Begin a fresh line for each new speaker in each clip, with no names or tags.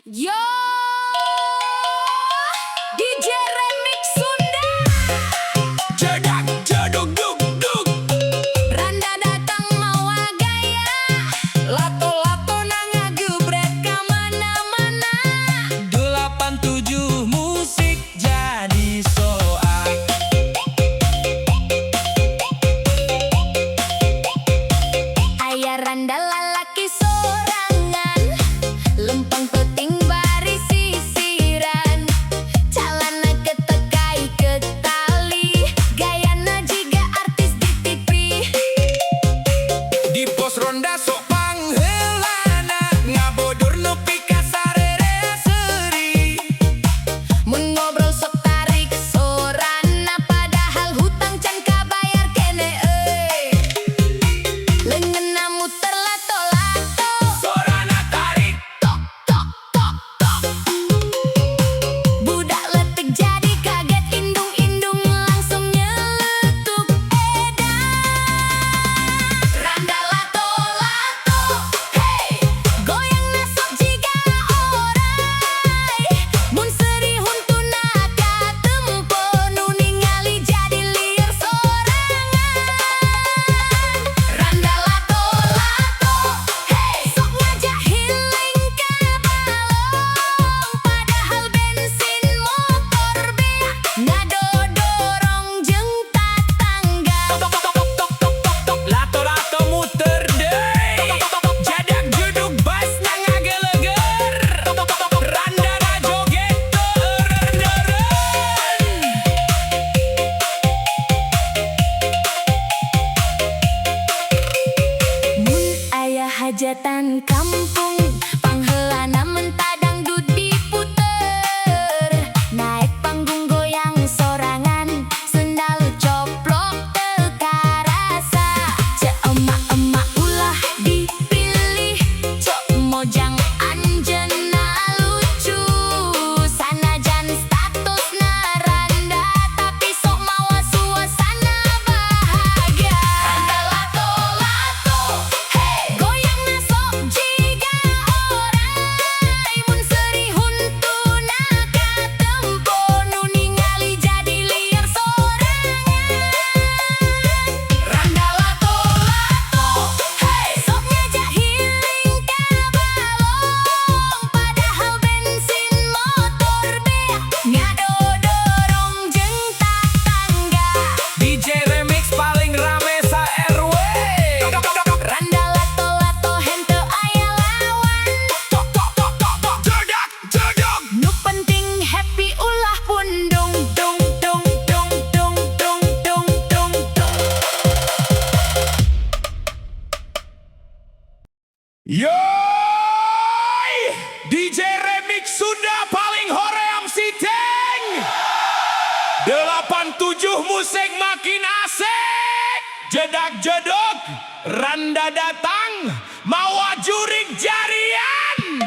Yo, DJ Remix Sunda.
Jedak jeduk duk duk.
Randa datang mawa gaya. Lato-lato nangagebret ka mana-mana.
87 musik jadi soak.
Aya randa lalaki sorangan. Lempang peting baris sisiran. Calana ketekai ke tali. Gayana jiga artis di TV.
Di pos ronda sok pangheulana, ngabodur nepi ka sarere seuri.
Mun ngobrol sok tarik sorana, padahal hutang can kabayar kene euy. Leungeunna muter lato-lato.
Sorana tarik.
Tok tok tok tok. Budak letik jadi kaget, indung-indung langsung nyeletuk edan. Randa lato-lato, hey, goyangna sok jiga oray. Mun serihun tunaka tempo, nu ningali jadi lieur sorangan. Randa lato-lato, hey, sok ngajak healing ka balong, padahal bensin motor beak ngadodorong jeung tatangga.
Tok tok tok tok tok tok tok. Lato-lato muter deui. Jedak jeduk basna ngageleger. Randana joget teureun-eureun.
Mun aya hajatan kampung, pangheulana menta dangdut diputer. Naek panggung goyang sorangan, sendal coplok teu karasa. Ceu emak-emak ulah dipilih, cok mojang anjeunna lucu. Sanajan statusna randa, tapi sok mawa suasana bahagia. Randa lato-lato, hey, goyangna sok jiga oray. Mun serihun tunaka tempo, nu ningali jadi lieur sorangan. Randa lato-lato, hey, sok ngajak healing ka balong, padahal bensin motor beak ngadodorong jeung tatangga.
DJ Remix paling rame sa RW.
Randa lato-lato henteu aya lawan.
Tok tok tok tok tok. Jedak jeduk.
Nu penting happy ulah pun dung dung dung dung dung dung dung dung dung.
Yoi! DJ Remix Sunda paling hoream si Teng. 87 musik makin asik. Jedak jeduk. Randa datang. Mawa jurik jarian.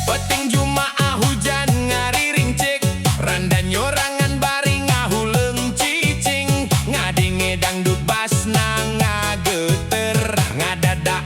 Peting Jumaah hujan ngariring cik. Randa nyorangan bari ngahuleung cicing. Ngadenge dangdut basna ngageter. Ngadada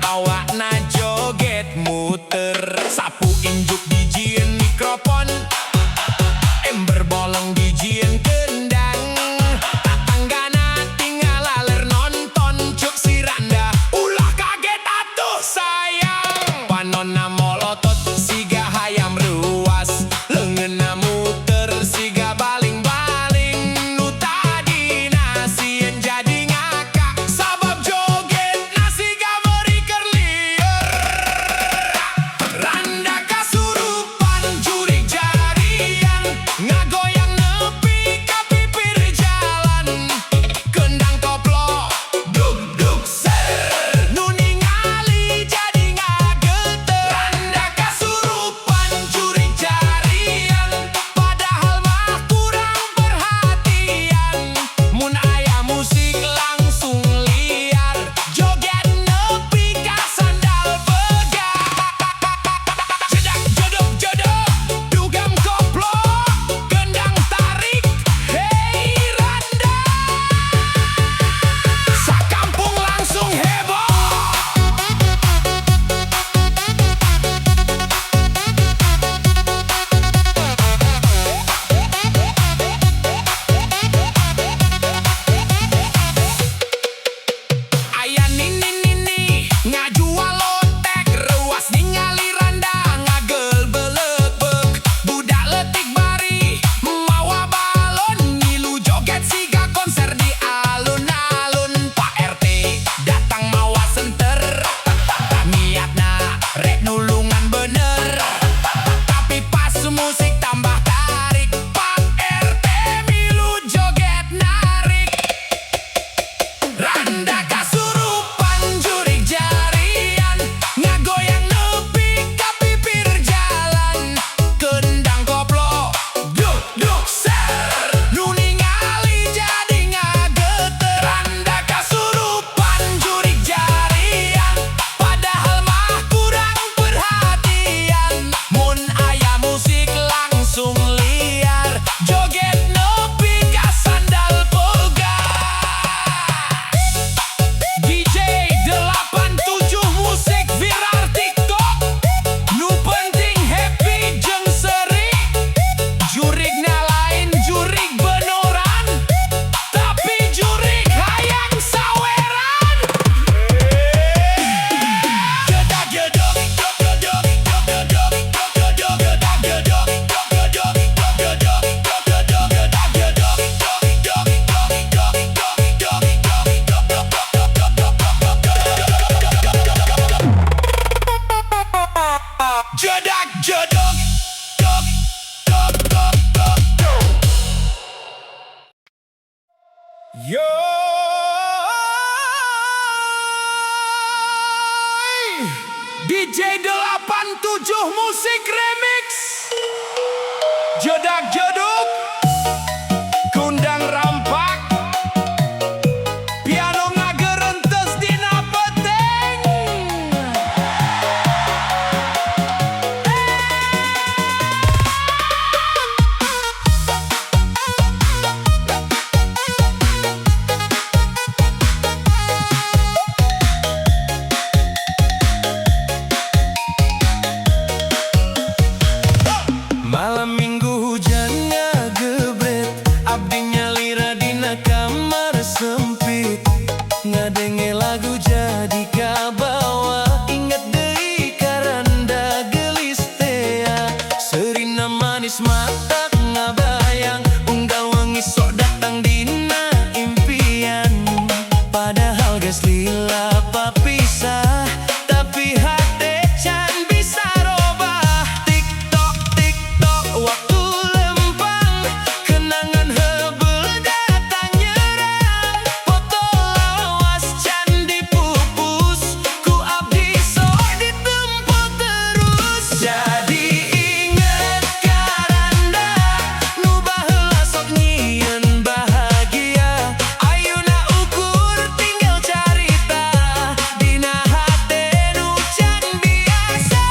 jedak jeduk duk duk duk duk duk. Yo DJ 87 Musik Remix. Jedak jeduk kundang rampak piano ngagerentes dina peteng. Malam minggu hujan ngagebret, abdi nyalira dina kamar sempit, ngadenge lagu jadi kabawa, inget deui karanda gelis tea, serina manis mata ngabayang, unggal wengi sok datang dina impian, padahal geus lila papisah, tapi hate can bisa robah. Tiktok tiktok waktu lempang, kenangan hebel datang nyerang, foto lawas can dipupus, ku abdi sok ditempel terus. Jadi inget karanda nu baheula sok nyieun bahagia, ayeuna ukur tinggal carita dina hate nu can biasa.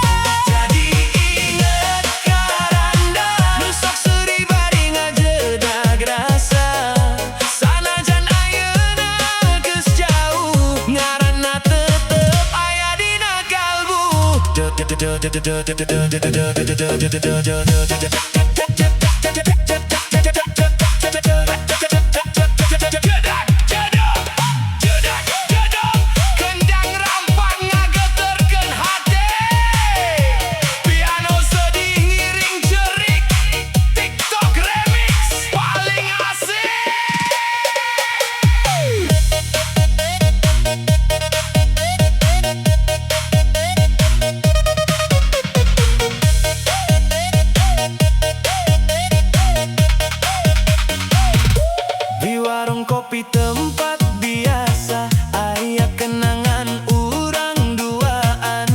Jadi inget karanda nu sok seuri bari ngajedag rasa, sanajan ayeuna geus jauh, ngaranna tetep aya dina kalbu. Kendang rampak ngageterkeun hate, piano sedih ngiring jerik, TikTok remix paling asik. Di warung kopi tempat biasa, aya kenangan urang duaan,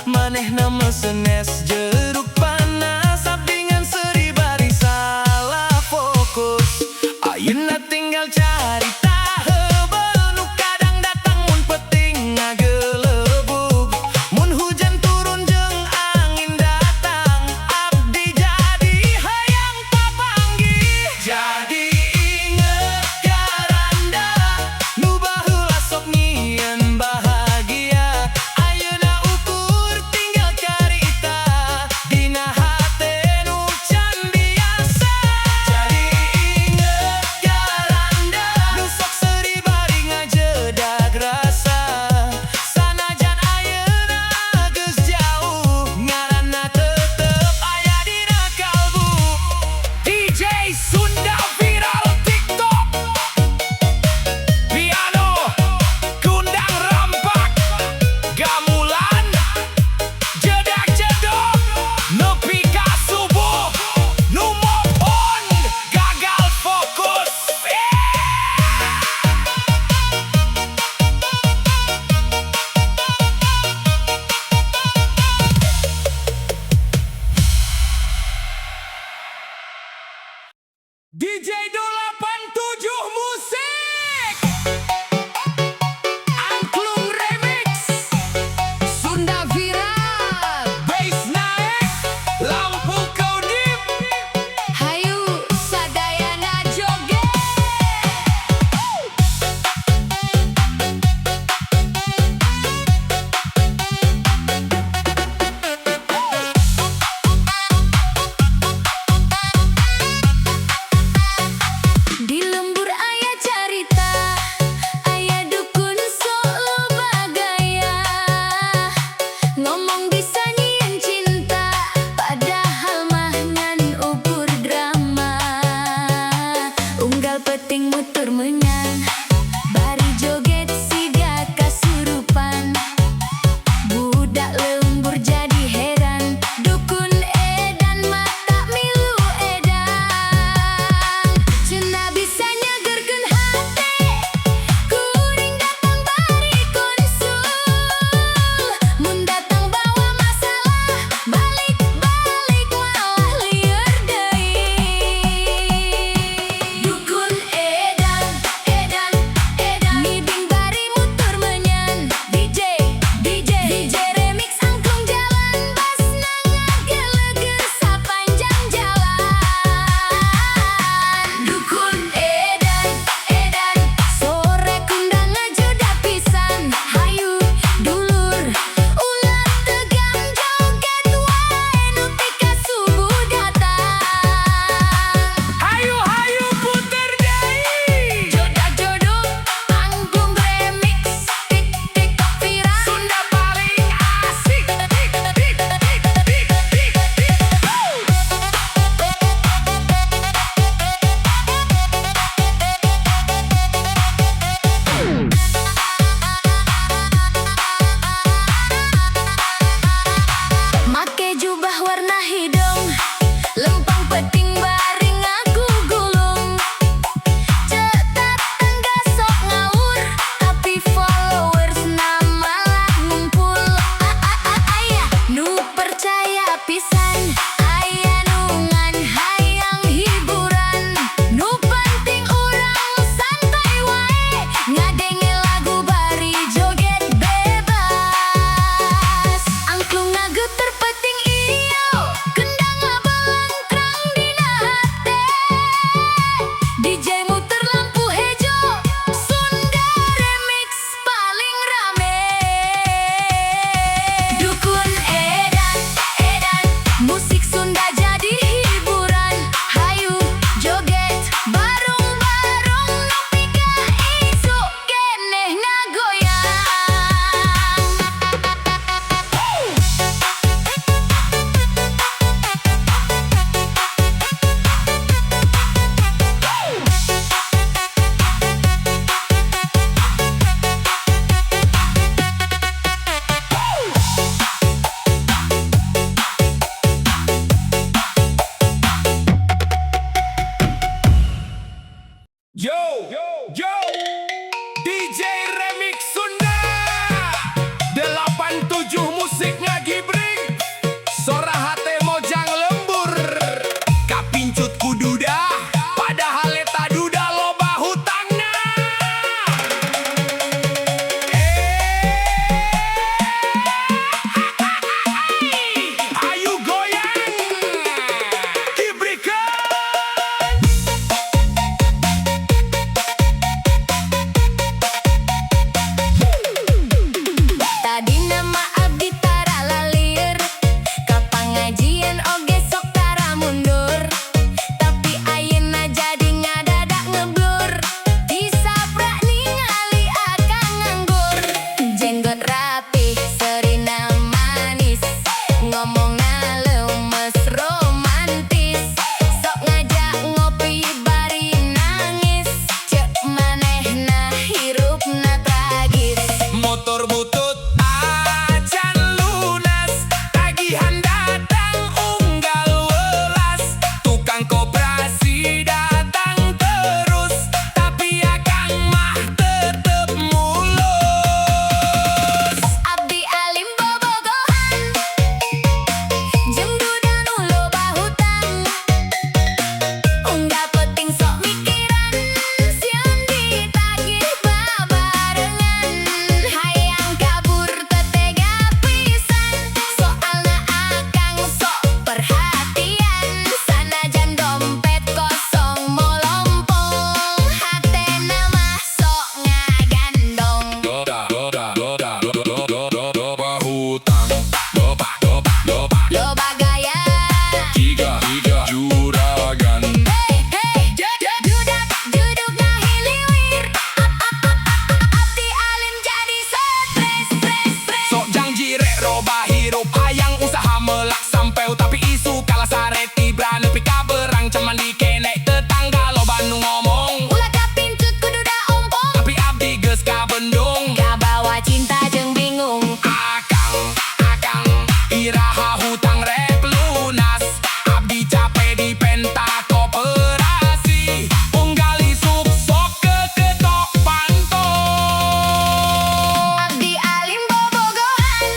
manehna mesen es jeruk panas, abdingan seuri bari salah fokus, ayeuna tinggal carita heubeul nu kadang datang mun peuting ngagelebug, mun hujan turun jeung angin datang, abdi jadi hayang papanggih. Jadi inget karanda nu baheula sok nyieun bahagia, ayeuna ukur tinggal carita saha hutang rek lunas. Abdi capek di penta koperasi, unggali suksok ke ketok panto.
Abdi alim bobogohan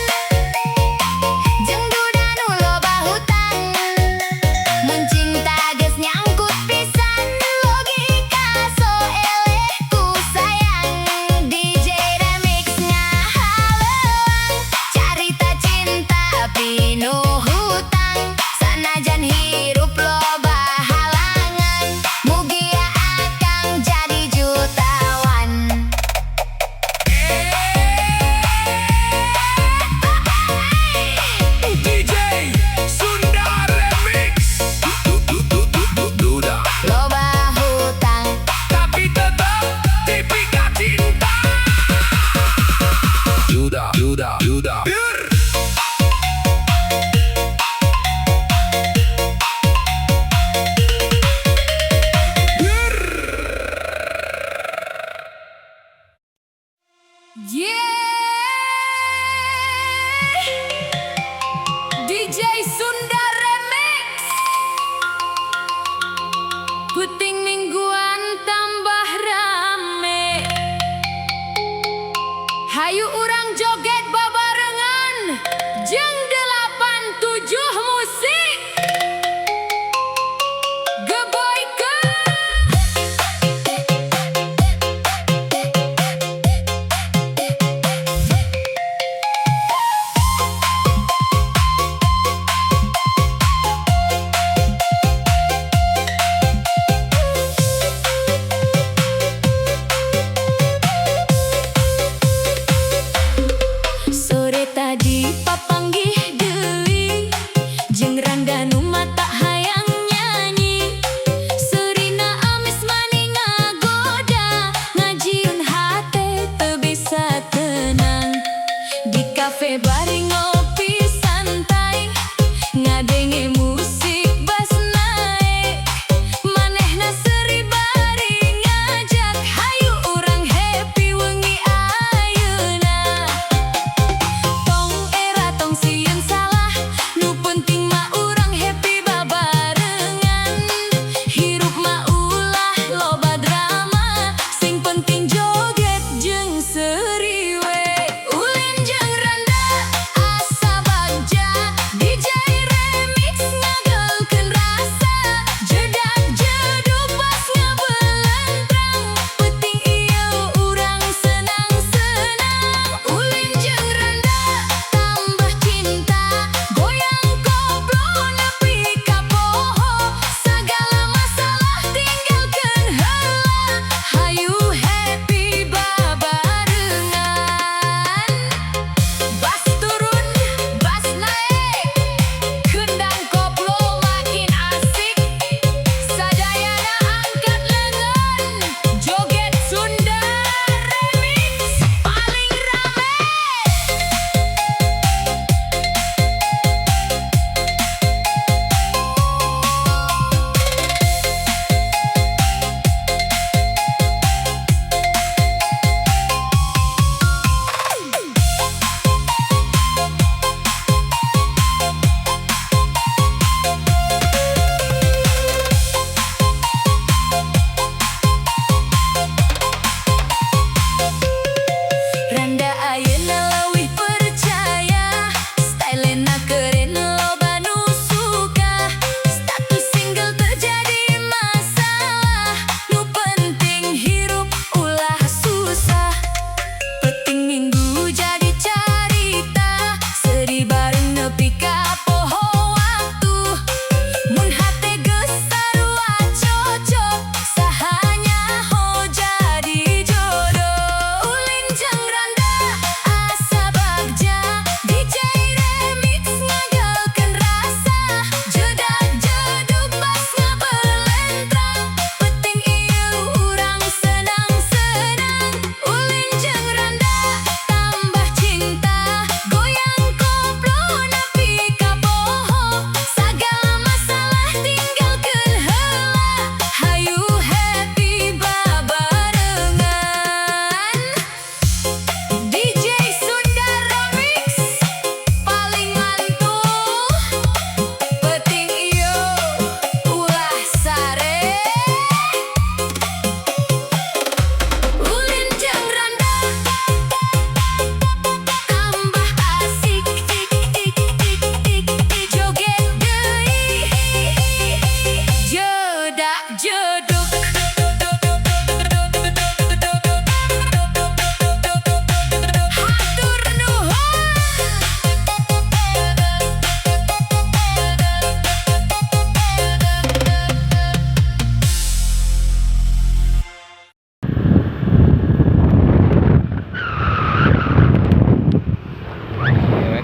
jeung duda nu loba hutang. Mun cinta geus nyangkut pisan, logika so eleh ku sayang. DJ Remix ngahaleuang carita cinta pinuh hutang. Sanajan hirup loba halangan, mugia akang jadi jutawan.
DJ Sunda Remix. Duda
Loba hutang
tapi tetap tipika cinta. Duda.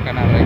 karena